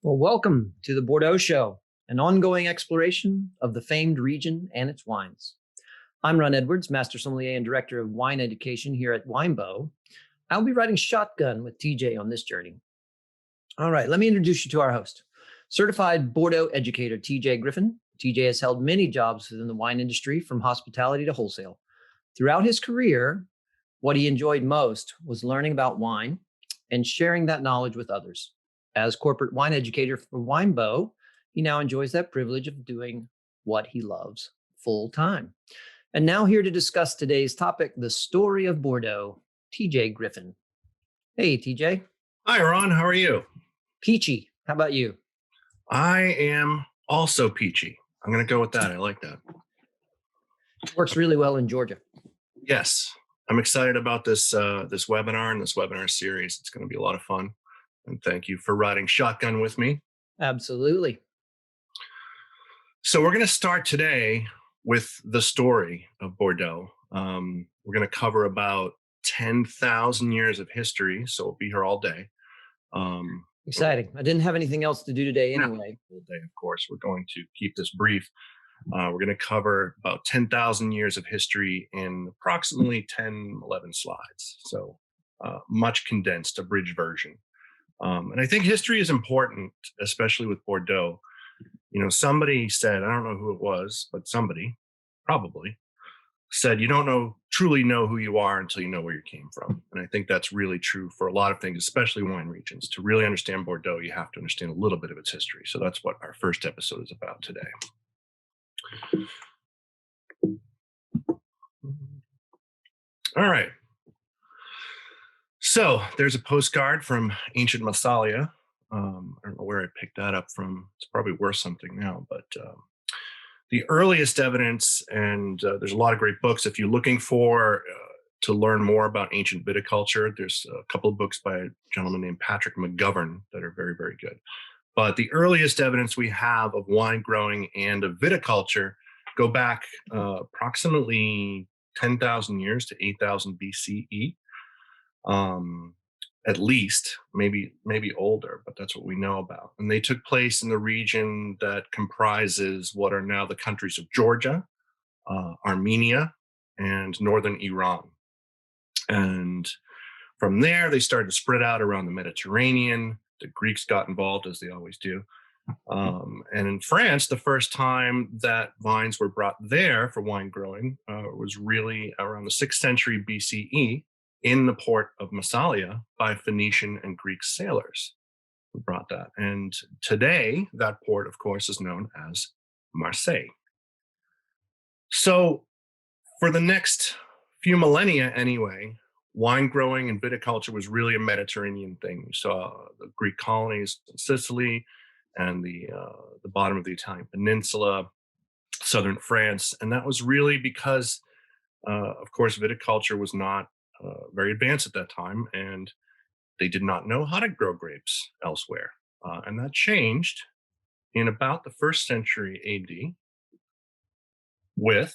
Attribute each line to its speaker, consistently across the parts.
Speaker 1: Well, welcome to the Bordeaux Show, an ongoing exploration of the famed region and its wines. I'm Ron Edwards, Master Sommelier and Director of Wine Education here at Winebow. I'll be riding shotgun with TJ on this journey. All right, let me introduce you to our host, Certified Bordeaux Educator TJ Griffin. TJ has held many jobs within the wine industry, from hospitality to wholesale. Throughout his career, what he enjoyed most was learning about wine and sharing that knowledge with others. As corporate wine educator for Winebow, he now enjoys that privilege of doing what he loves full time. And now here to discuss today's topic, the story of Bordeaux, TJ Griffin. Hey, TJ.
Speaker 2: Hi, Ron. How are you?
Speaker 1: Peachy. How about you?
Speaker 2: I am also peachy. I'm going to go with that. I like that.
Speaker 1: Works really well in Georgia.
Speaker 2: Yes. I'm excited about this webinar and this webinar series. It's going to be a lot of fun. And thank you for riding shotgun with me.
Speaker 1: Absolutely.
Speaker 2: So we're going to start today with the story of Bordeaux. We're going to cover about 10,000 years of history, so we'll be here all day.
Speaker 1: Exciting. I didn't have anything else to do today anyway.
Speaker 2: All day, of course. We're going to keep this brief. We're going to cover about 10,000 years of history in approximately 10, 11 slides. So much condensed, abridged version. And I think history is important, especially with Bordeaux. You know, somebody said, I don't know who it was, but somebody probably said, you don't truly know who you are until you know where you came from. And I think that's really true for a lot of things, especially wine regions. To really understand Bordeaux, you have to understand a little bit of its history. So that's what our first episode is about today. All right. So there's a postcard from ancient Massalia. I don't know where I picked that up from. It's probably worth something now, but the earliest evidence, and there's a lot of great books. If you're looking for to learn more about ancient viticulture, there's a couple of books by a gentleman named Patrick McGovern that are very, very good. But the earliest evidence we have of wine growing and of viticulture go back approximately 10,000 years to 8,000 BCE. At least, maybe older, but that's what we know about. And they took place in the region that comprises what are now the countries of Georgia, Armenia, and northern Iran. And from there, they started to spread out around the Mediterranean. The Greeks got involved, as they always do. And in France, the first time that vines were brought there for wine growing was really around the 6th century BCE, in the port of Massalia by Phoenician and Greek sailors who brought that. And today, that port, of course, is known as Marseille. So for the next few millennia anyway, wine growing and viticulture was really a Mediterranean thing. You saw the Greek colonies in Sicily and the bottom of the Italian peninsula, southern France. And that was really because, of course, viticulture was not very advanced at that time, and they did not know how to grow grapes elsewhere. And that changed in about the 1st century AD with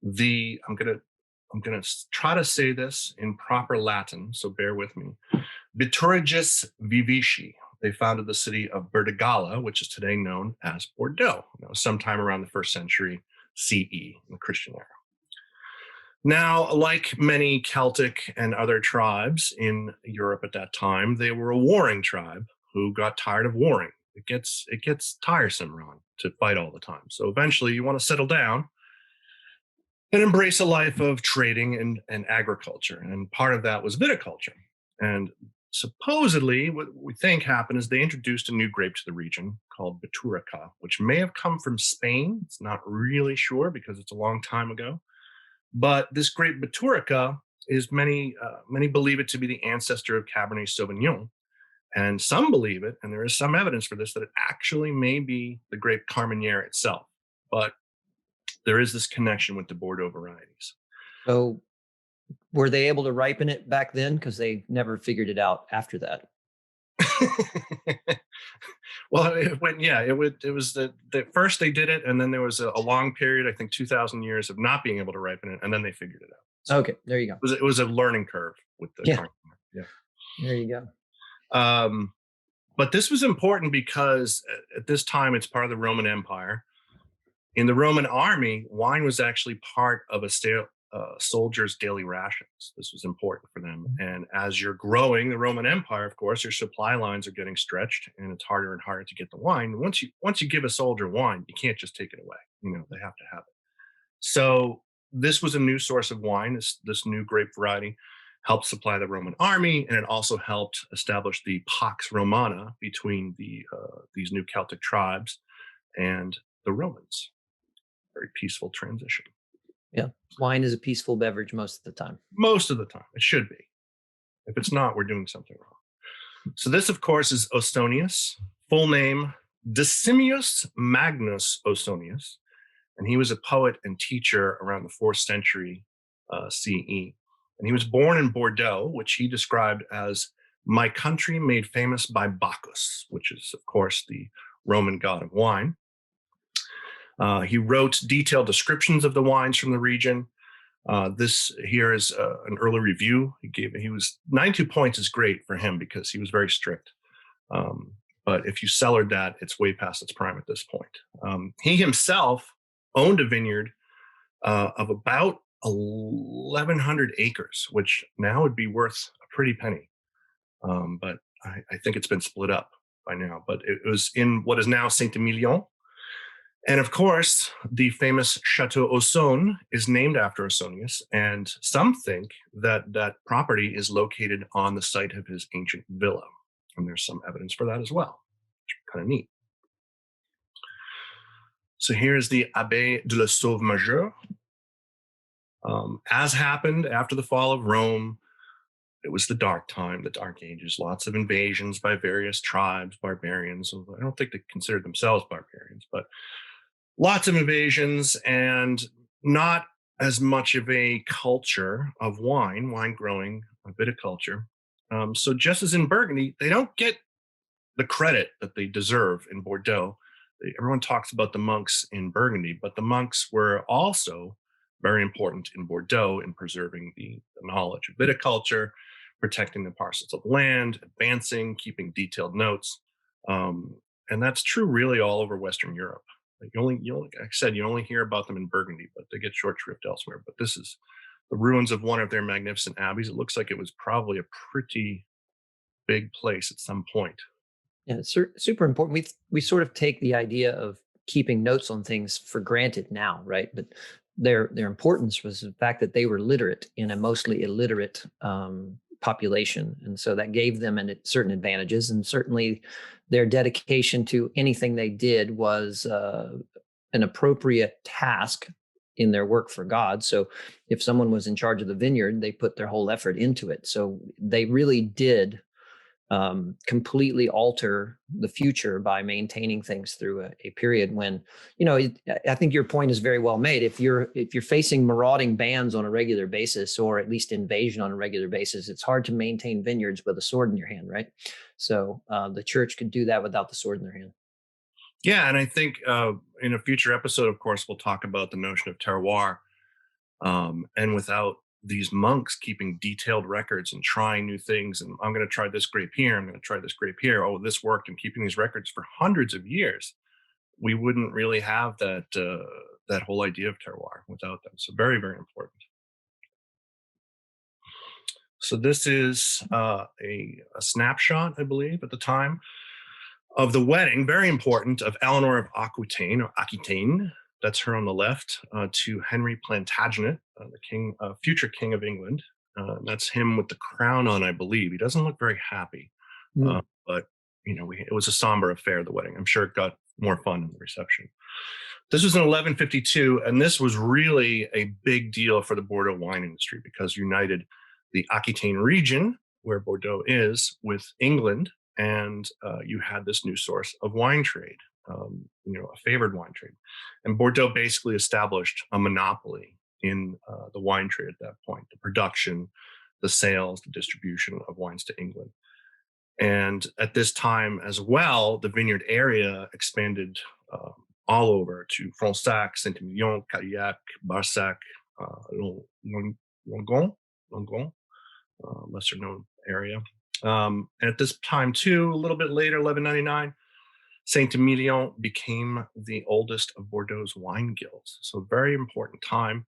Speaker 2: the, I'm gonna try to say this in proper Latin, so bear with me. Bituriges Vivici. They founded the city of Bertigala, which is today known as Bordeaux. That was sometime around the 1st century CE, in the Christian era. Now, like many Celtic and other tribes in Europe at that time, they were a warring tribe who got tired of warring. It gets tiresome, Ron, to fight all the time. So eventually you want to settle down and embrace a life of trading and agriculture. And part of that was viticulture. And supposedly what we think happened is they introduced a new grape to the region called Biturica, which may have come from Spain. It's not really sure because it's a long time ago. But this grape Biturica is many believe it to be the ancestor of Cabernet Sauvignon. And some believe it, and there is some evidence for this, that it actually may be the grape Carmenere itself. But there is this connection with the Bordeaux varieties.
Speaker 1: So were they able to ripen it back then? Because they never figured it out after that.
Speaker 2: Well, it was the first they did it, and then there was a long period, I think 2,000 years of not being able to ripen it, and then they figured it out.
Speaker 1: So okay, there you go.
Speaker 2: It was a learning curve with the
Speaker 1: Yeah. There you go.
Speaker 2: But this was important because at this time it's part of the Roman Empire. In the Roman army, wine was actually part of soldier's daily rations. This was important for them. And as you're growing the Roman Empire, of course, your supply lines are getting stretched, and it's harder and harder to get the wine. Once you give a soldier wine, you can't just take it away. They have to have it. So this was a new source of wine. This new grape variety helped supply the Roman army, and it also helped establish the Pax Romana between these new Celtic tribes and the Romans. Very peaceful transition.
Speaker 1: Yeah. Wine is a peaceful beverage most of the time.
Speaker 2: Most of the time, it should be. If it's not, we're doing something wrong. So this, of course, is Ausonius, full name Decimus Magnus Ausonius, and he was a poet and teacher around the 4th century CE. And he was born in Bordeaux, which he described as my country made famous by Bacchus, which is, of course, the Roman god of wine. He wrote detailed descriptions of the wines from the region. This here is an early review he gave. 92 points is great for him because he was very strict. But if you cellared that, it's way past its prime at this point. He himself owned a vineyard of about 1,100 acres, which now would be worth a pretty penny. But I think it's been split up by now. But it was in what is now Saint-Emilion. And of course, the famous Chateau Ausone is named after Ausonius, and some think that that property is located on the site of his ancient villa. And there's some evidence for that as well, which is kind of neat. So here's the Abbé de la Sauve Majeure. As happened after the fall of Rome, it was the dark time, the dark ages, lots of invasions by various tribes, barbarians. I don't think they considered themselves barbarians, but lots of invasions and not as much of a culture of wine growing, a viticulture. So just as in Burgundy, they don't get the credit that they deserve in Bordeaux. Everyone talks about the monks in Burgundy, but the monks were also very important in Bordeaux in preserving the knowledge of viticulture, protecting the parcels of land, advancing, keeping detailed notes. And that's true really all over Western Europe. Like I said, you only hear about them in Burgundy, but they get short shrift elsewhere. But this is the ruins of one of their magnificent abbeys. It looks like it was probably a pretty big place at some point.
Speaker 1: Yeah, it's super important. We sort of take the idea of keeping notes on things for granted now, right? But their importance was the fact that they were literate in a mostly illiterate population, and so that gave them certain advantages. And certainly, their dedication to anything they did was an appropriate task in their work for God. So, if someone was in charge of the vineyard, they put their whole effort into it. So they really did completely alter the future by maintaining things through a period when, I think your point is very well made. If you're facing marauding bands on a regular basis, or at least invasion on a regular basis, it's hard to maintain vineyards with a sword in your hand, right? So the church could do that without the sword in their hand.
Speaker 2: Yeah, and I think in a future episode, of course, we'll talk about the notion of terroir. And without these monks keeping detailed records and trying new things, and I'm going to try this grape here, I'm going to try this grape here, oh, this worked, and keeping these records for hundreds of years, we wouldn't really have that whole idea of terroir without them. So very, very important. So this is a snapshot, I believe, at the time of the wedding, very important, of Eleanor of Aquitaine, or Aquitaine, that's her on the left, to Henry Plantagenet, the future king of England. That's him with the crown on, I believe. He doesn't look very happy, but it was a somber affair, the wedding. I'm sure it got more fun in the reception. This was in 1152, and this was really a big deal for the Bordeaux wine industry because united the Aquitaine region, where Bordeaux is, with England, and you had this new source of wine trade. A favored wine trade. And Bordeaux basically established a monopoly in the wine trade at that point, the production, the sales, the distribution of wines to England. And at this time as well, the vineyard area expanded all over to Fronsac, Saint-Emilion, Cadillac, Barsac, Longon, lesser known area. And at this time, too, a little bit later, 1199, Saint-Emilion became the oldest of Bordeaux's wine guilds. So, a very important time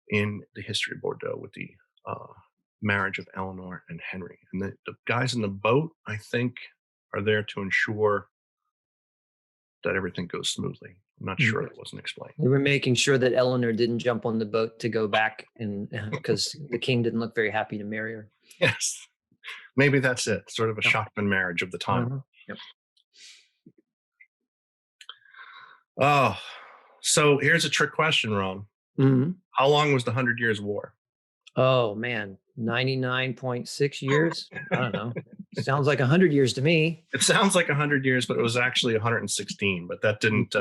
Speaker 2: in the history of Bordeaux with the uh, marriage of Eleanor and Henry. And the guys in the boat, I think, are there to ensure that everything goes smoothly. I'm not sure that wasn't explained.
Speaker 1: We were making sure that Eleanor didn't jump on the boat to go back, and because the king didn't look very happy to marry her.
Speaker 2: Yes, maybe that's it. Sort of a shotgun marriage of the time.
Speaker 1: Yep.
Speaker 2: Oh, so here's a trick question, Ron.
Speaker 1: Mm-hmm.
Speaker 2: How long was the 100 Years' War?
Speaker 1: Oh man, 99.6 years. I don't know. Sounds like 100 years to me.
Speaker 2: It sounds like 100 years, but it was actually 116. But that didn't.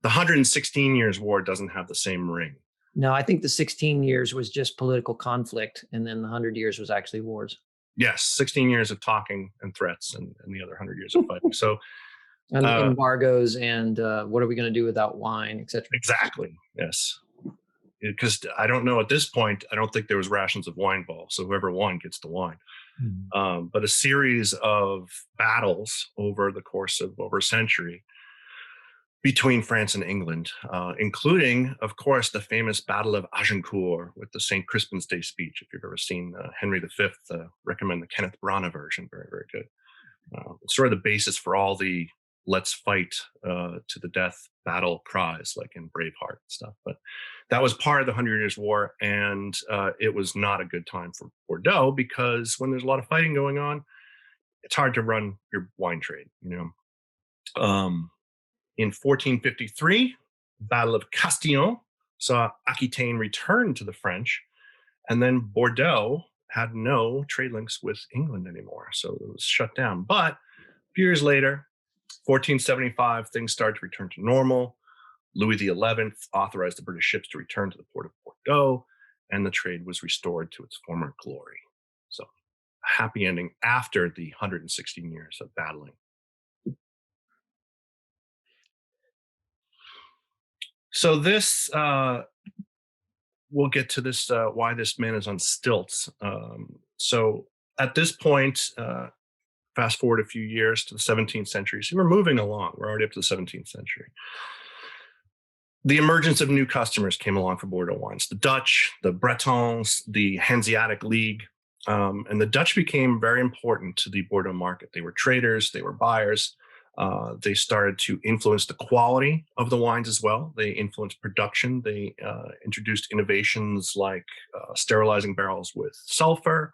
Speaker 2: The 116 Years' War doesn't have the same ring.
Speaker 1: No, I think the 16 years was just political conflict, and then the 100 years was actually wars.
Speaker 2: Yes, 16 years of talking and threats, and the other 100 years of fighting. So,
Speaker 1: and embargoes, and what are we going to do without wine, etc.
Speaker 2: Exactly. Yes. Because I don't know at this point, I don't think there was rations of wine involved. So whoever won gets the wine. Mm-hmm. But a series of battles over the course of over a century between France and England, including, of course, the famous Battle of Agincourt with the St. Crispin's Day speech. If you've ever seen Henry V, recommend the Kenneth Branagh version. Very, very good. It's sort of the basis for all the let's fight to the death battle cries, like in Braveheart and stuff. But that was part of the 100 Years' War, and it was not a good time for Bordeaux, because when there's a lot of fighting going on, it's hard to run your wine trade, In 1453, Battle of Castillon saw Aquitaine return to the French, and then Bordeaux had no trade links with England anymore, so it was shut down. But a few years later, 1475, things started to return to normal. Louis XI authorized the British ships to return to the port of Bordeaux, and the trade was restored to its former glory. So, a happy ending after the 116 years of battling. So this, we'll get to this, why this man is on stilts. So at this point, fast forward a few years to the 17th century. So we're moving along. We're already up to the 17th century. The emergence of new customers came along for Bordeaux wines. The Dutch, the Bretons, the Hanseatic League. And the Dutch became very important to the Bordeaux market. They were traders, they were buyers. They started to influence the quality of the wines as well. They influenced production. They introduced innovations like sterilizing barrels with sulfur.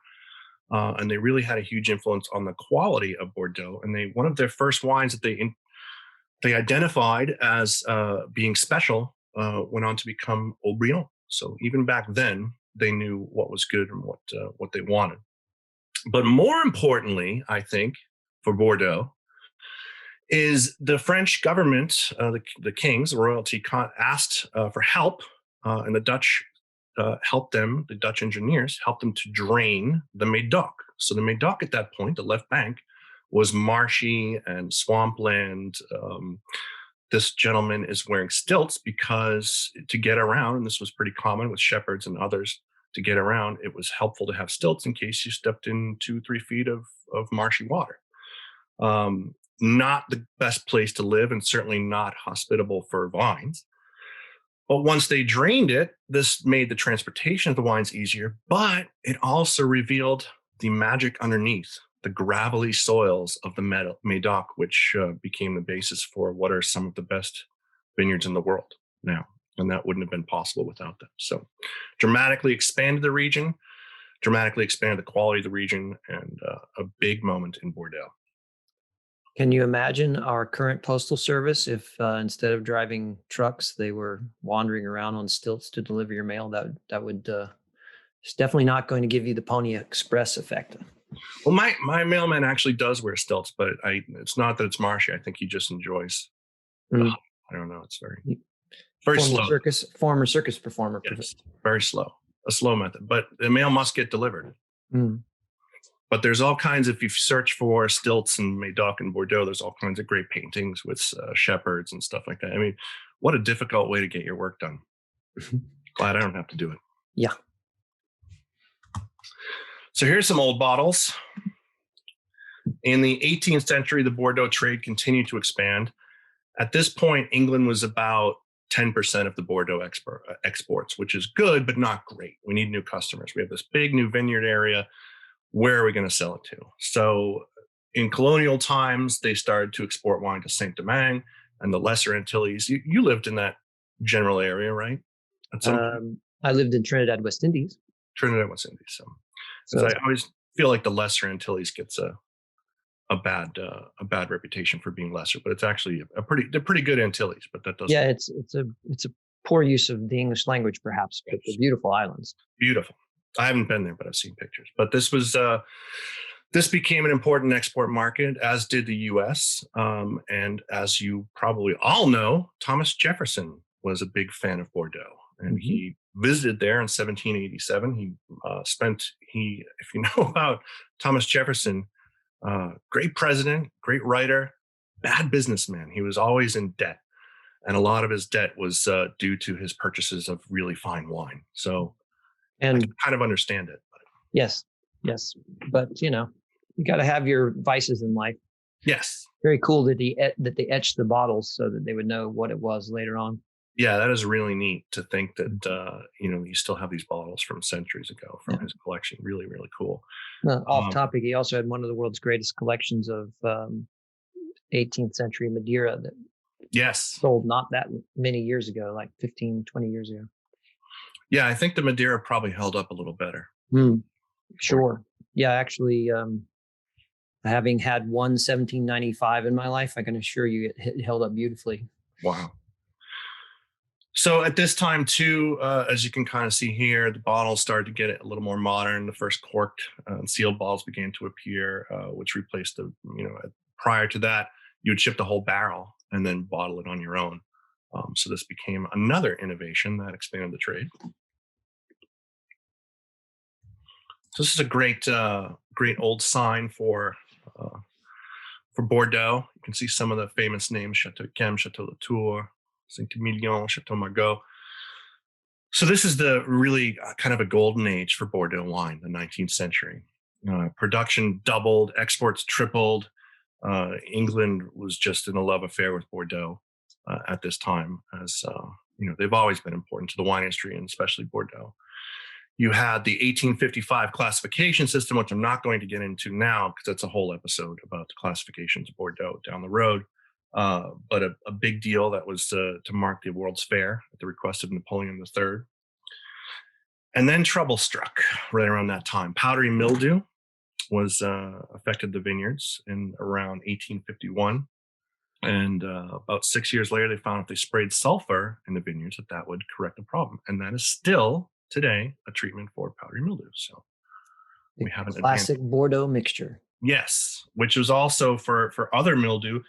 Speaker 2: And they really had a huge influence on the quality of Bordeaux. And one of their first wines that they identified as being special went on to become Haut-Brion. So even back then, they knew what was good and what they wanted. But more importantly, I think, for Bordeaux, is the French government, the kings, the royalty, asked for help, and the Dutch helped them, the Dutch engineers helped them to drain the Médoc. So the Médoc at that point, the left bank, was marshy and swampland. This gentleman is wearing stilts because to get around, and this was pretty common with shepherds and others, to get around, it was helpful to have stilts in case you stepped in 2-3 feet of marshy water. Not the best place to live, and certainly not hospitable for vines. But once they drained it, this made the transportation of the wines easier, but it also revealed the magic underneath, the gravelly soils of the Médoc, which became the basis for what are some of the best vineyards in the world now. And that wouldn't have been possible without them. So dramatically expanded the region, dramatically expanded the quality of the region, and a big moment in Bordeaux.
Speaker 1: Can you imagine our current postal service if instead of driving trucks, they were wandering around on stilts to deliver your mail? That would it's definitely not going to give you the Pony Express effect.
Speaker 2: Well, my mailman actually does wear stilts, but it's not that it's marshy. I think he just enjoys. I don't know. It's very slow.
Speaker 1: Former circus performer.
Speaker 2: Yes, very slow. A slow method, but the mail must get delivered. But there's all kinds, if you search for stilts in Médoc and Bordeaux, there's all kinds of great paintings with shepherds and stuff like that. I mean, what a difficult way to get your work done. Glad I don't have to do it.
Speaker 1: Yeah.
Speaker 2: So here's some old bottles. In the 18th century, the Bordeaux trade continued to expand. At this point, England was about 10% of the Bordeaux exports, which is good, but not great. We need new customers. We have this big new vineyard area. Where are we going to sell it to? So in colonial times, they started to export wine to Saint-Domingue and the Lesser Antilles. You lived in that general area, right? At some point?
Speaker 1: I lived in Trinidad, West Indies.
Speaker 2: Trinidad, West Indies. So I always feel like the Lesser Antilles gets a bad reputation for being lesser, but it's actually they're pretty good Antilles, but that doesn't.
Speaker 1: Yeah, it's a poor use of the English language, perhaps, but they're beautiful islands.
Speaker 2: Beautiful. I haven't been there, but I've seen pictures. But this became an important export market, as did the U.S. And as you probably all know, Thomas Jefferson was a big fan of Bordeaux, and he visited there in 1787. If you know about Thomas Jefferson, great president, great writer, bad businessman. He was always in debt. And a lot of his debt was due to his purchases of really fine wine. So I can kind of understand it.
Speaker 1: Yes. But, you got to have your vices in life.
Speaker 2: Yes.
Speaker 1: Very cool that they etched the bottles so that they would know what it was later on.
Speaker 2: Yeah, that is really neat to think that, you still have these bottles from centuries ago from his collection. Really, really cool.
Speaker 1: Off topic, he also had one of the world's greatest collections of 18th century Madeira that sold not that many years ago, like 15, 20 years ago.
Speaker 2: Yeah, I think the Madeira probably held up a little better.
Speaker 1: Sure. Yeah, actually, having had one 1795 in my life, I can assure you it held up beautifully.
Speaker 2: Wow. So at this time, too, as you can kind of see here, the bottles started to get a little more modern. The first corked and sealed bottles began to appear, which replaced prior to that, you would ship the whole barrel and then bottle it on your own. So this became another innovation that expanded the trade. So this is a great old sign for Bordeaux. You can see some of the famous names: Chateau Yquem, Chateau Latour, Saint-Emilion, Chateau Margaux. So this is the really kind of a golden age for Bordeaux wine, the 19th century. Production doubled, exports tripled. England was just in a love affair with Bordeaux at this time, as they've always been important to the wine industry, and especially Bordeaux. You had the 1855 classification system, which I'm not going to get into now because that's a whole episode about the classifications of Bordeaux down the road. But a big deal that was to mark the World's Fair at the request of Napoleon III. And then trouble struck right around that time. Powdery mildew was affected the vineyards in around 1851. And about 6 years later, they found if they sprayed sulfur in the vineyards, that would correct the problem. And that is still today a treatment for powdery mildew. So we have a
Speaker 1: classic Bordeaux mixture.
Speaker 2: Yes, which was also for other mildew.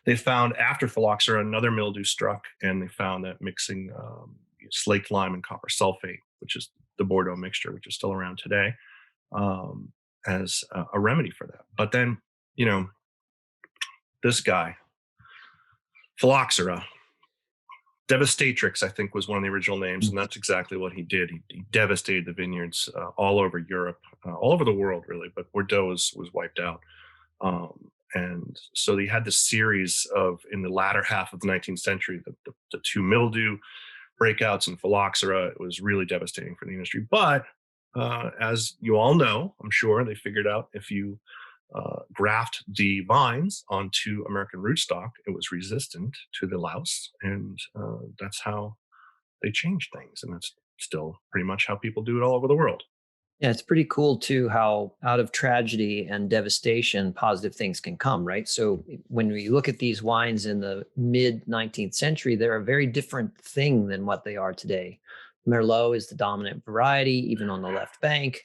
Speaker 2: They found after phylloxera another mildew struck, and they found that mixing slaked lime and copper sulfate, which is the Bordeaux mixture, which is still around today, as a remedy for that. But then, this guy, phylloxera, Devastatrix, I think, was one of the original names, and that's exactly what he did. He devastated the vineyards all over Europe, all over the world, really. But Bordeaux was wiped out, and so they had this series of, in the latter half of the 19th century, the two mildew breakouts and phylloxera. It was really devastating for the industry. But as you all know, I'm sure they figured out if you graft the vines onto American rootstock, it was resistant to the louse, and that's how they changed things, and that's still pretty much how people do it all over the world.
Speaker 1: Yeah, it's pretty cool too how out of tragedy and devastation, positive things can come, right? So when we look at these wines in the mid 19th century, they're a very different thing than what they are today. Merlot is the dominant variety, even on the left bank.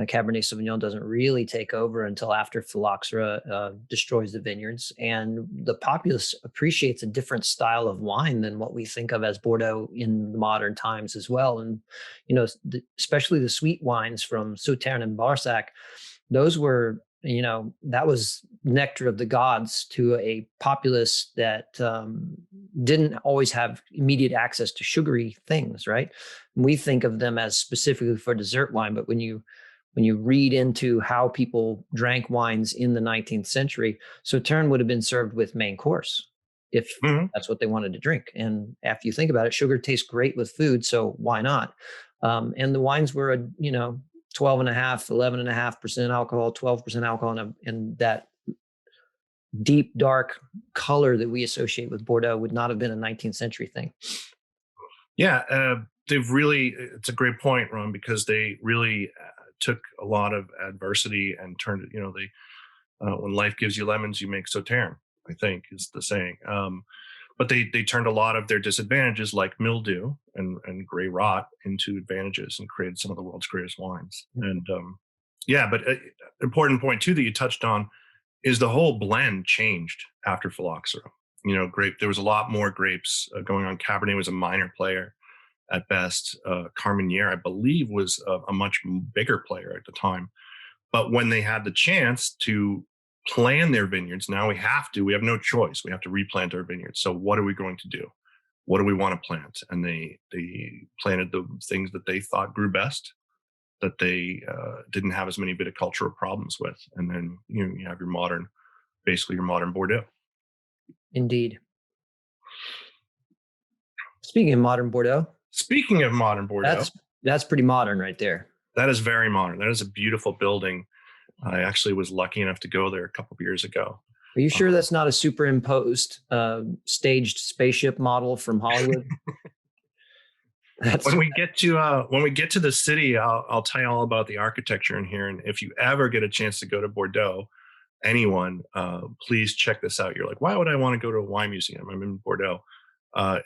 Speaker 1: Cabernet Sauvignon doesn't really take over until after phylloxera destroys the vineyards. And the populace appreciates a different style of wine than what we think of as Bordeaux in modern times as well. And, especially the sweet wines from Sauternes and Barsac, those were, that was nectar of the gods to a populace that didn't always have immediate access to sugary things, right? We think of them as specifically for dessert wine, but when you when you read into how people drank wines in the 19th century, Sauterne would have been served with main course if that's what they wanted to drink. And after you think about it, sugar tastes great with food, so why not? And the wines were, 11.5% alcohol, 12% alcohol, and that deep, dark color that we associate with Bordeaux would not have been a 19th century thing.
Speaker 2: Yeah, it's a great point, Ron, because they really took a lot of adversity and turned it, when life gives you lemons, you make Sauterne, I think is the saying. But they turned a lot of their disadvantages like mildew and gray rot into advantages and created some of the world's greatest wines. And but an important point too that you touched on is the whole blend changed after phylloxera. There was a lot more grapes going on. Cabernet was a minor player at best. Carmenere, I believe, was a much bigger player at the time. But when they had the chance to plan their vineyards, now we have no choice. We have to replant our vineyards. So what are we going to do? What do we want to plant? And they planted the things that they thought grew best, that they didn't have as many viticultural problems with. And then you have your modern Bordeaux.
Speaker 1: Indeed. Speaking of modern Bordeaux, that's pretty modern right there.
Speaker 2: That is very modern. That is a beautiful building. I actually was lucky enough to go there a couple of years ago.
Speaker 1: Are you sure that's not a superimposed staged spaceship model from Hollywood?
Speaker 2: When we get to the city, I'll tell you all about the architecture in here. And if you ever get a chance to go to Bordeaux, anyone, please check this out. You're like, why would I want to go to a wine museum? I'm in Bordeaux.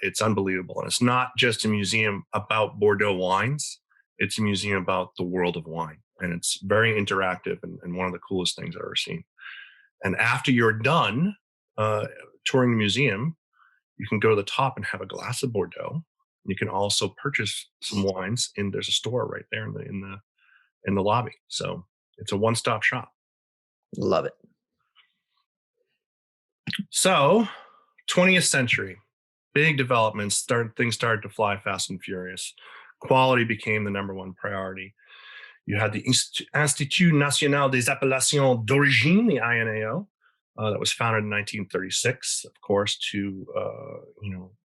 Speaker 2: It's unbelievable. And it's not just a museum about Bordeaux wines. It's a museum about the world of wine. And it's very interactive and one of the coolest things I've ever seen. And after you're done touring the museum, you can go to the top and have a glass of Bordeaux. You can also purchase some wines, and there's a store right there in the lobby. So it's a one-stop shop.
Speaker 1: Love it.
Speaker 2: So 20th century, big developments, things started to fly fast and furious. Quality became the number one priority. You had the Institut National des Appellations d'Origine, the INAO, that was founded in 1936, of course, to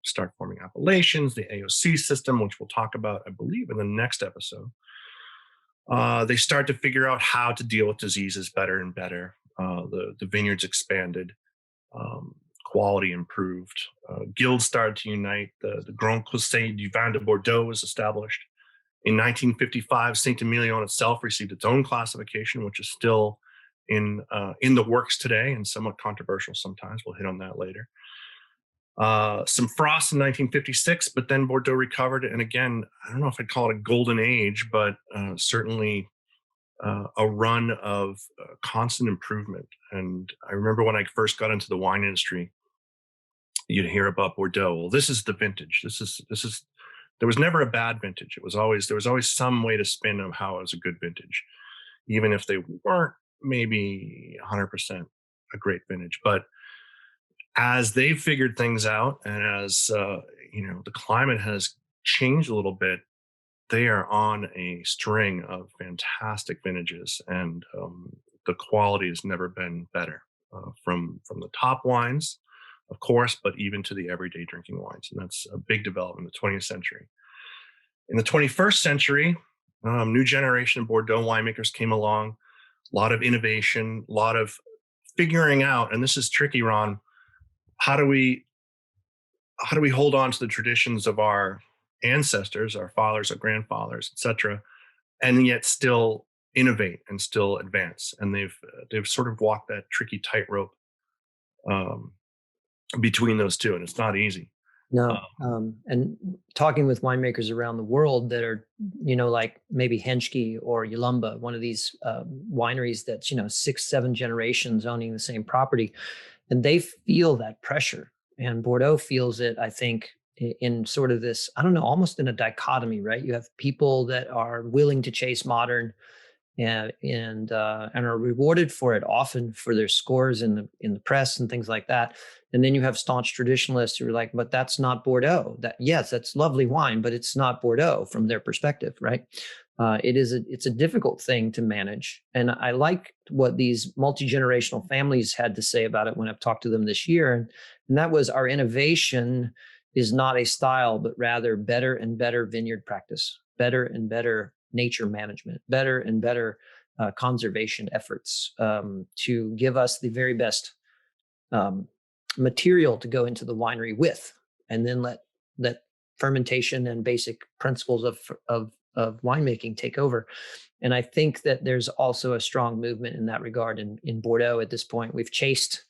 Speaker 2: start forming appellations. The AOC system, which we'll talk about, I believe, in the next episode. They start to figure out how to deal with diseases better and better. The vineyards expanded, quality improved. Guilds started to unite. The Grand Conseil du Vin de Bordeaux was established. In 1955, Saint-Emilion itself received its own classification, which is still in the works today and somewhat controversial sometimes. We'll hit on that later. Some frost in 1956, but then Bordeaux recovered. And again, I don't know if I'd call it a golden age, but certainly a run of constant improvement. And I remember when I first got into the wine industry, you'd hear about Bordeaux. Well, this is the vintage. This is. There was never a bad vintage. There was always some way to spin of how it was a good vintage, even if they weren't maybe 100% a great vintage. But as they've figured things out, and as the climate has changed a little bit, they are on a string of fantastic vintages, and the quality has never been better. From the top wines, of course, but even to the everyday drinking wines. And that's a big development in the 20th century. In the 21st century, new generation of Bordeaux winemakers came along, a lot of innovation, a lot of figuring out, and this is tricky, Ron, how do we hold on to the traditions of our ancestors, our fathers, our grandfathers, etc., and yet still innovate and still advance? And they've sort of walked that tricky tightrope between those two, and it's not easy.
Speaker 1: No. And talking with winemakers around the world that are, like maybe Henschke or Yalumba, one of these wineries that's, 6-7 generations owning the same property, and they feel that pressure. And Bordeaux feels it, I think, in sort of this, I don't know, almost in a dichotomy, right? You have people that are willing to chase modern, and are rewarded for it often for their scores in the press and things like that. And then you have staunch traditionalists who are like, but that's not Bordeaux. That, yes, that's lovely wine, but it's not Bordeaux from their perspective, right? It's a difficult thing to manage. And I like what these multi-generational families had to say about it when I've talked to them this year. And that was, our innovation is not a style, but rather better and better vineyard practice, better and better nature management, better and better conservation efforts to give us the very best material to go into the winery with, and then let fermentation and basic principles of winemaking take over. And I think that there's also a strong movement in that regard in Bordeaux at this point. We've chased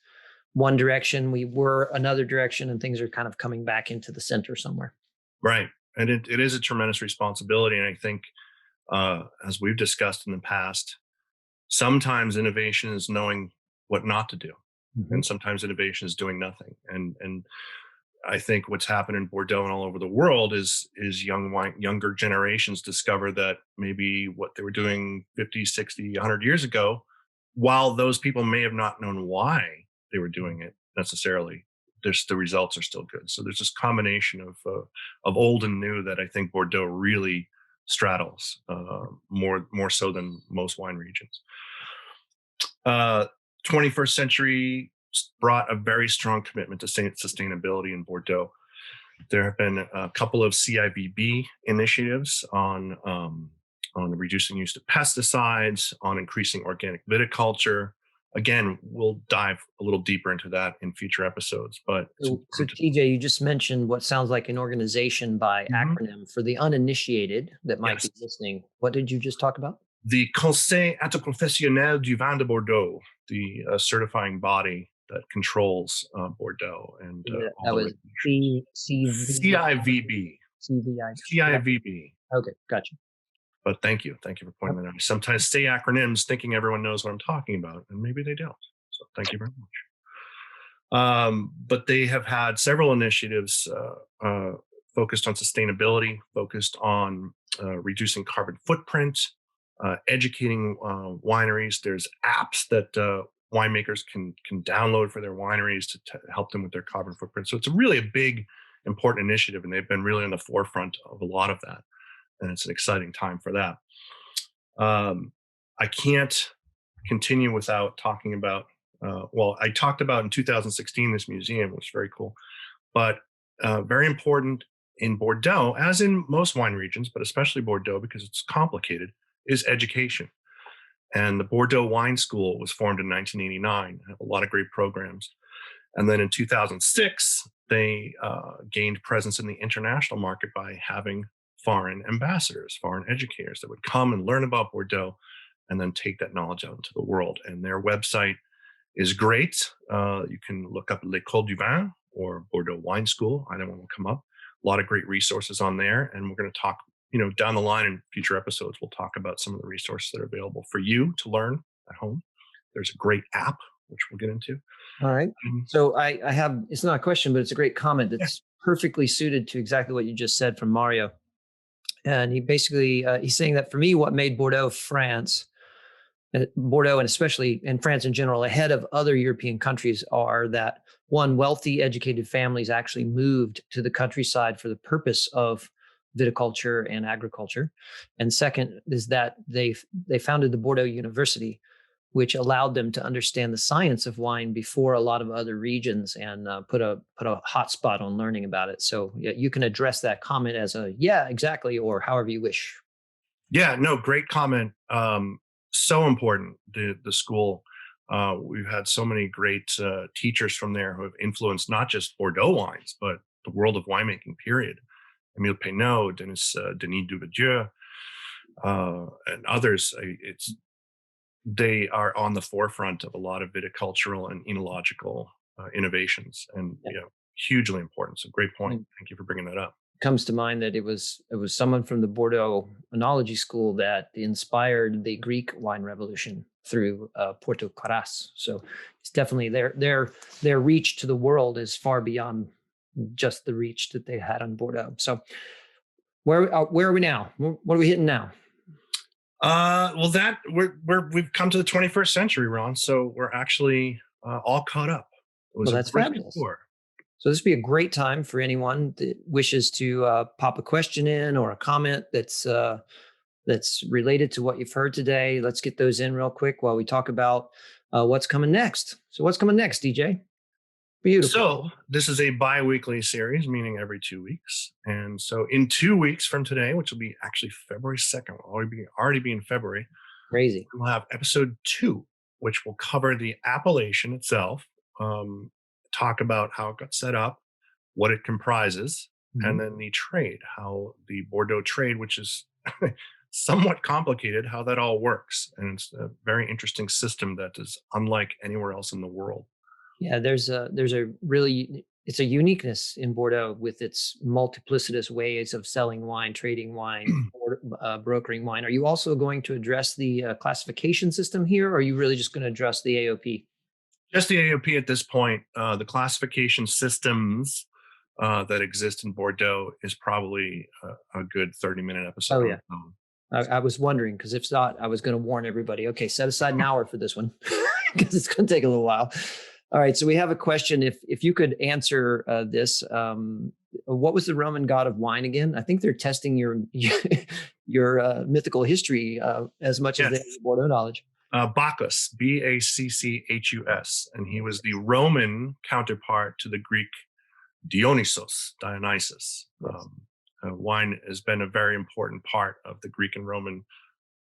Speaker 1: one direction, we were another direction, and things are kind of coming back into the center somewhere.
Speaker 2: Right. And it is a tremendous responsibility. And I think, as we've discussed in the past, sometimes innovation is knowing what not to do.
Speaker 1: Mm-hmm.
Speaker 2: And sometimes innovation is doing nothing. And I think what's happened in Bordeaux and all over the world is younger generations discover that maybe what they were doing 50, 60, 100 years ago, while those people may have not known why they were doing it necessarily, the results are still good. So there's this combination of old and new that I think Bordeaux really straddles more so than most wine regions. 21st century brought a very strong commitment to sustainability in Bordeaux. There have been a couple of CIVB initiatives on reducing use of pesticides, on increasing organic viticulture. Again, we'll dive a little deeper into that in future episodes. But
Speaker 1: so TJ, you just mentioned what sounds like an organization by acronym. For the uninitiated that might be listening, what did you just talk about?
Speaker 2: The Conseil Interprofessionnel du Vin de Bordeaux, the certifying body that controls Bordeaux. And
Speaker 1: that was
Speaker 2: CIVB. CIVB.
Speaker 1: Okay, gotcha.
Speaker 2: But thank you for pointing that out. Sometimes say acronyms thinking everyone knows what I'm talking about, and maybe they don't. So thank you very much. But they have had several initiatives focused on sustainability, focused on reducing carbon footprint, educating wineries. There's apps that winemakers can download for their wineries to help them with their carbon footprint. So it's really a big, important initiative, and they've been really on the forefront of a lot of that. And it's an exciting time for that. I can't continue without talking about, I talked about in 2016, this museum was very cool, but very important in Bordeaux, as in most wine regions, but especially Bordeaux because it's complicated, is education. And the Bordeaux Wine School was formed in 1989, have a lot of great programs. And then in 2006, they gained presence in the international market by having foreign ambassadors, foreign educators that would come and learn about Bordeaux and then take that knowledge out into the world. And their website is great. You can look up L'École du Vin or Bordeaux Wine School. Either one will come up. A lot of great resources on there. And we're going to talk, down the line in future episodes, we'll talk about some of the resources that are available for you to learn at home. There's a great app, which we'll get into.
Speaker 1: All right. So I have, it's not a question, but it's a great comment that's perfectly suited to exactly what you just said from Mario. And he basically, he's saying that for me, what made Bordeaux, and especially in France in general, ahead of other European countries are that, one, wealthy, educated families actually moved to the countryside for the purpose of viticulture and agriculture. And second is that they founded the Bordeaux University, which allowed them to understand the science of wine before a lot of other regions and put a hot spot on learning about it. So you can address that comment as a, yeah, exactly, or however you wish.
Speaker 2: Yeah, no, great comment. So important, the school. We've had so many great teachers from there who have influenced not just Bordeaux wines, but the world of winemaking, period. Emile Peynaud, Denis Duvaudieu, and others. They are on the forefront of a lot of viticultural and enological innovations, and hugely important. So great point. Thank you for bringing that up.
Speaker 1: Comes to mind that it was someone from the Bordeaux Enology School that inspired the Greek wine revolution through Porto Carras. So it's definitely their reach to the world is far beyond just the reach that they had on Bordeaux. So where are we now? What are we hitting now?
Speaker 2: Well, we've come to the 21st century, Ron. So we're actually all caught up. It was
Speaker 1: Well,
Speaker 2: a
Speaker 1: that's
Speaker 2: brilliant
Speaker 1: fabulous.
Speaker 2: tour.
Speaker 1: So this would be a great time for anyone that wishes to pop a question in or a comment that's related to what you've heard today. Let's get those in real quick while we talk about what's coming next. So what's coming next, DJ? Beautiful.
Speaker 2: So this is a bi-weekly series, meaning every 2 weeks. And so in 2 weeks from today, which will be actually February 2nd, will already be in February,
Speaker 1: Crazy.
Speaker 2: we'll have episode 2, which will cover the appellation itself, um, talk about how it got set up, what it comprises, and
Speaker 1: Mhm.
Speaker 2: then the trade, how the Bordeaux trade, which is somewhat complicated, how that all works. And it's a very interesting system that is unlike anywhere else in the world.
Speaker 1: Yeah, there's a really it's a uniqueness in Bordeaux with its multiplicitous ways of selling wine, trading wine, or, brokering wine. Are you also going to address the classification system here, or are you really just going to address the AOP?
Speaker 2: Just the AOP at this point, the classification systems that exist in Bordeaux is probably a good 30-minute episode
Speaker 1: Oh
Speaker 2: on
Speaker 1: yeah,
Speaker 2: its own.
Speaker 1: I was wondering because if not, I was going to warn everybody. Okay, set aside an hour for this one because it's going to take a little while. All right, so we have a question. If you could answer this, what was the Roman god of wine again? I think they're testing your your mythical history as much as they have
Speaker 2: Yes.
Speaker 1: Bordeaux knowledge.
Speaker 2: Bacchus, Bacchus, and he was the Roman counterpart to the Greek Dionysus.
Speaker 1: Yes.
Speaker 2: Wine has been a very important part of the Greek and Roman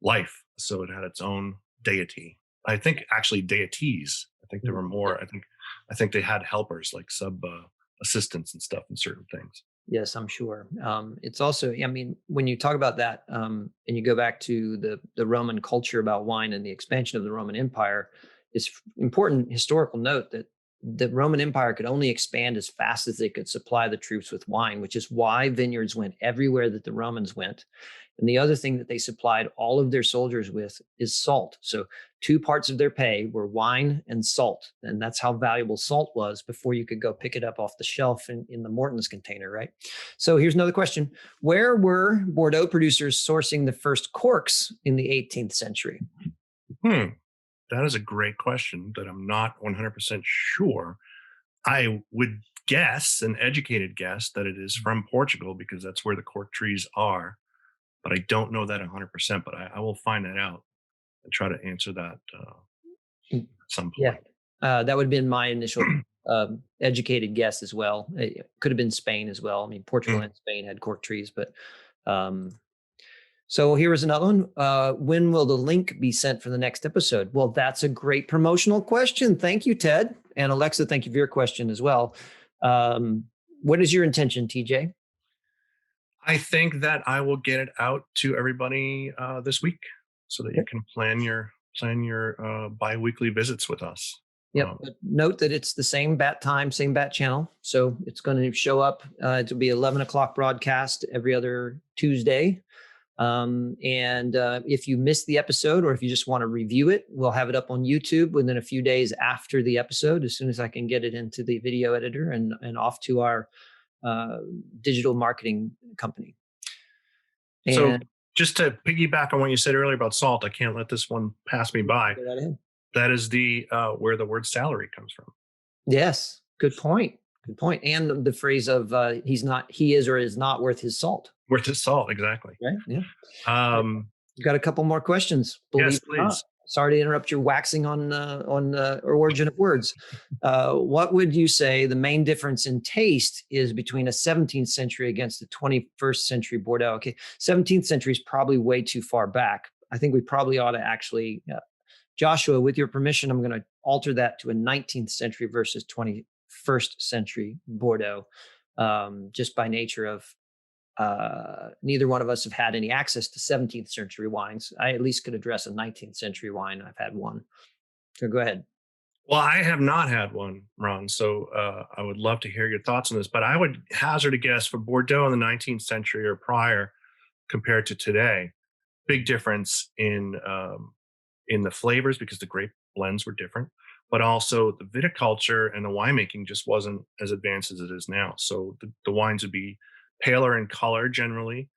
Speaker 2: life, so it had its own deity. I think actually deities. I think there were
Speaker 1: Yeah.
Speaker 2: more. I think they had helpers like sub assistants and stuff in certain things.
Speaker 1: Yes, I'm sure. It's also, I mean, when you talk about that, and you go back to the Roman culture about wine and the expansion of the Roman Empire, it's important historical note that the Roman Empire could only expand as fast as they could supply the troops with wine, which is why vineyards went everywhere that the Romans went. And the other thing that they supplied all of their soldiers with is salt. So two parts of their pay were wine and salt. And that's how valuable salt was before you could go pick it up off the shelf in the Morton's container, right? So here's another question. Where were Bordeaux producers sourcing the first corks in the 18th century?
Speaker 2: Hmm, that is a great question that I'm not 100% sure. I would guess, an educated guess, that it is from Portugal because that's where the cork trees are. But I don't know that 100%. But I will find that out and try to answer that
Speaker 1: Mm,
Speaker 2: at some
Speaker 1: yeah,
Speaker 2: point.
Speaker 1: that would have been my initial educated guess as well. It could have been Spain as well. I mean, Portugal
Speaker 2: Mm.
Speaker 1: and Spain had cork trees, but um, so here is another one. When will the link be sent for the next episode? Well, that's a great promotional question. Thank you, Ted. And Alexa, thank you for your question as well. Um, what is your intention, TJ?
Speaker 2: I think that I will get it out to everybody this week so that you can plan your biweekly visits with us.
Speaker 1: Yep.
Speaker 2: Um,
Speaker 1: But note that it's the same bat time, same bat channel. So it's going to show up. It'll be 11 o'clock broadcast every other Tuesday. And if you missed the episode or if you just want to review it, we'll have it up on YouTube within a few days after the episode, as soon as I can get it into the video editor and off to our uh, digital marketing company.
Speaker 2: so
Speaker 1: And
Speaker 2: just to piggyback on what you said earlier about salt, I can't let this one pass me by.
Speaker 1: go right ahead.
Speaker 2: That is the where the word salary comes from.
Speaker 1: Yes, good point. Good point. And the phrase of he is or is not worth his salt.
Speaker 2: Worth the salt, exactly.
Speaker 1: Right. Yeah.
Speaker 2: Um,
Speaker 1: We've got a couple more questions, believe
Speaker 2: yes,
Speaker 1: it or not.
Speaker 2: please.
Speaker 1: Sorry to interrupt your waxing on origin of words. What would you say the main difference in taste is between a 17th century against the 21st century Bordeaux? Okay, 17th century is probably way too far back. I think we probably ought to actually, Joshua, with your permission, I'm going to alter that to a 19th century versus 21st century Bordeaux, just by nature of neither one of us have had any access to 17th century wines. I at least could address a 19th century wine. I've had one. So go ahead.
Speaker 2: Well, I have not had one, Ron. So I would love to hear your thoughts on this. But I would hazard a guess for Bordeaux in the 19th century or prior compared to today. Big difference in the flavors because the grape blends were different, but also the viticulture and the winemaking just wasn't as advanced as it is now. So the wines would be paler in color generally,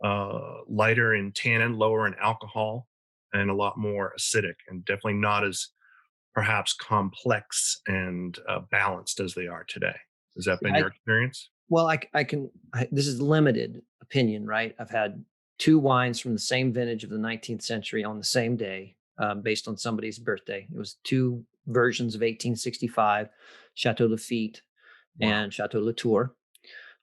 Speaker 2: lighter in tannin, lower in alcohol, and a lot more acidic, and definitely not as perhaps complex and balanced as they are today. Has that been
Speaker 1: I,
Speaker 2: your experience?
Speaker 1: well, this is limited opinion, right? I've had two wines from the same vintage of the 19th century on the same day, based on somebody's birthday. It was two versions of 1865, Chateau Lafite
Speaker 2: Wow.
Speaker 1: and Chateau Latour.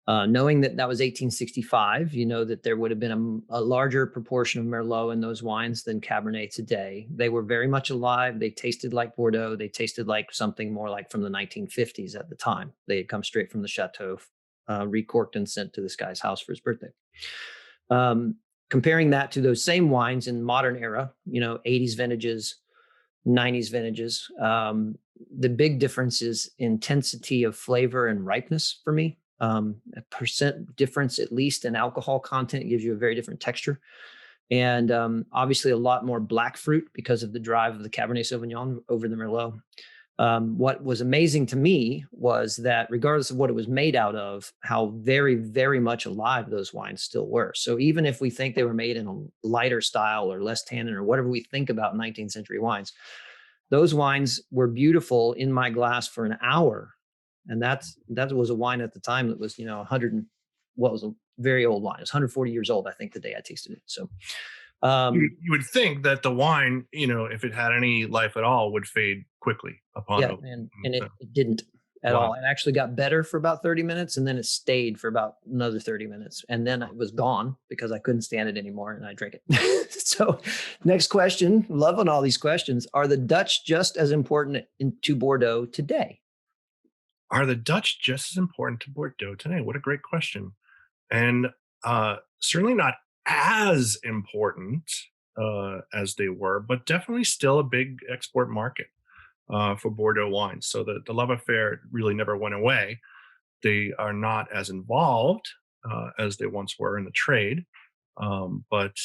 Speaker 1: Knowing that that was 1865, you know that there would have been a larger proportion of Merlot in those wines than Cabernet today. They were very much alive. They tasted like Bordeaux. They tasted like something more like from the 1950s at the time. They had come straight from the chateau, recorked and sent to this guy's house for his birthday. Comparing that to those same wines in modern era, 80s vintages, 90s vintages, the big difference is intensity of flavor and ripeness for me. A percent difference, at least in alcohol content, gives you a very different texture. And obviously a lot more black fruit because of the drive of the Cabernet Sauvignon over the Merlot. What was amazing to me was that regardless of what it was made out of, how very, very much alive those wines still were. So even if we think they were made in a lighter style or less tannin or whatever we think about 19th century wines, those wines were beautiful in my glass for an hour. And that was a wine at the time that was, 100 and what was a very old wine. It was 140 years old, I think, the day I tasted it. So
Speaker 2: You would think that the wine, if it had any life at all, would fade quickly upon
Speaker 1: yeah,
Speaker 2: opening.
Speaker 1: and it didn't at
Speaker 2: Wow.
Speaker 1: all. It actually got better for about 30 minutes, and then it stayed for about another 30 minutes. And then it was gone because I couldn't stand it anymore and I drank it. So next question, loving all these questions. Are the Dutch just as important to Bordeaux today?
Speaker 2: Are the Dutch just as important to Bordeaux today? What a great question. And certainly not as important as they were, but definitely still a big export market for Bordeaux wines. So the love affair really never went away. They are not as involved as they once were in the trade, but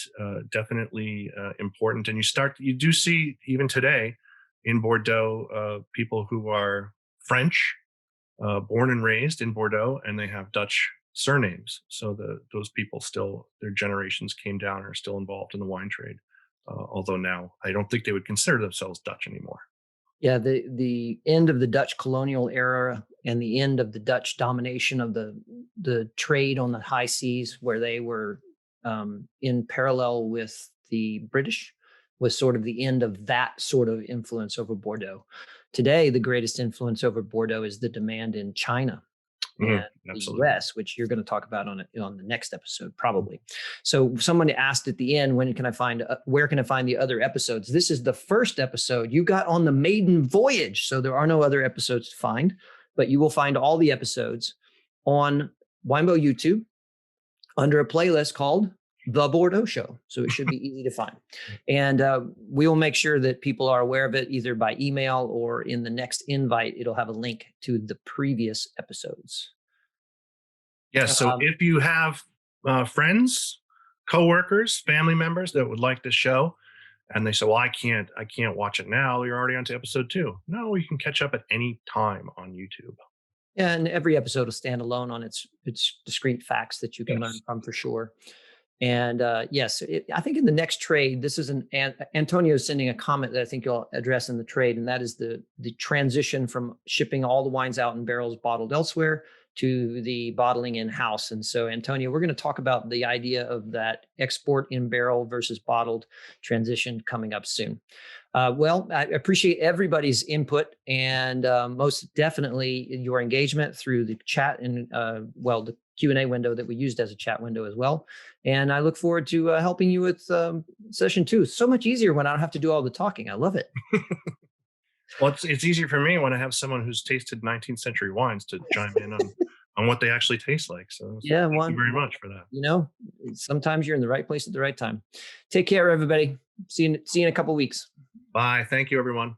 Speaker 2: definitely important. And you do see even today in Bordeaux people who are French, born and raised in Bordeaux, and they have Dutch surnames. So those people still, their generations came down and are still involved in the wine trade. Although now I don't think they would consider themselves Dutch anymore.
Speaker 1: Yeah, the end of the Dutch colonial era and the end of the Dutch domination of the trade on the high seas, where they were in parallel with the British, was sort of the end of that sort of influence over Bordeaux. Today, the greatest influence over Bordeaux is the demand in China and the
Speaker 2: Absolutely.
Speaker 1: US, which you're going to talk about on the next episode, probably. So someone asked at the end, where can I find the other episodes? This is the first episode you got on the maiden voyage. So there are no other episodes to find, but you will find all the episodes on Winebow YouTube under a playlist called The Bordeaux Show. So it should be easy to find. And we will make sure that people are aware of it either by email or in the next invite. It'll have a link to the previous episodes.
Speaker 2: Yes. So if you have friends, coworkers, family members that would like this show, and they say, "Well, I can't watch it now. You're already on to episode 2." No, you can catch up at any time on YouTube.
Speaker 1: Yeah, and every episode will stand alone on its discrete facts that you can learn
Speaker 2: Yes.
Speaker 1: from for sure. And yes, I think in the next trade, this is Antonio sending a comment that I think you'll address in the trade, and that is the transition from shipping all the wines out in barrels bottled elsewhere to the bottling in house. And so, Antonio, we're going to talk about the idea of that export in barrel versus bottled transition coming up soon. Well, I appreciate everybody's input and most definitely your engagement through the chat and the Q&A window that we used as a chat window as well. And I look forward to helping you with session 2. It's so much easier when I don't have to do all the talking. I love it.
Speaker 2: Well, it's easier for me when I have someone who's tasted 19th century wines to chime in on what they actually taste like. So
Speaker 1: Yeah,
Speaker 2: thank you very much for that.
Speaker 1: Sometimes you're in the right place at the right time. Take care, everybody. See you in a couple of weeks.
Speaker 2: Bye. Thank you, everyone.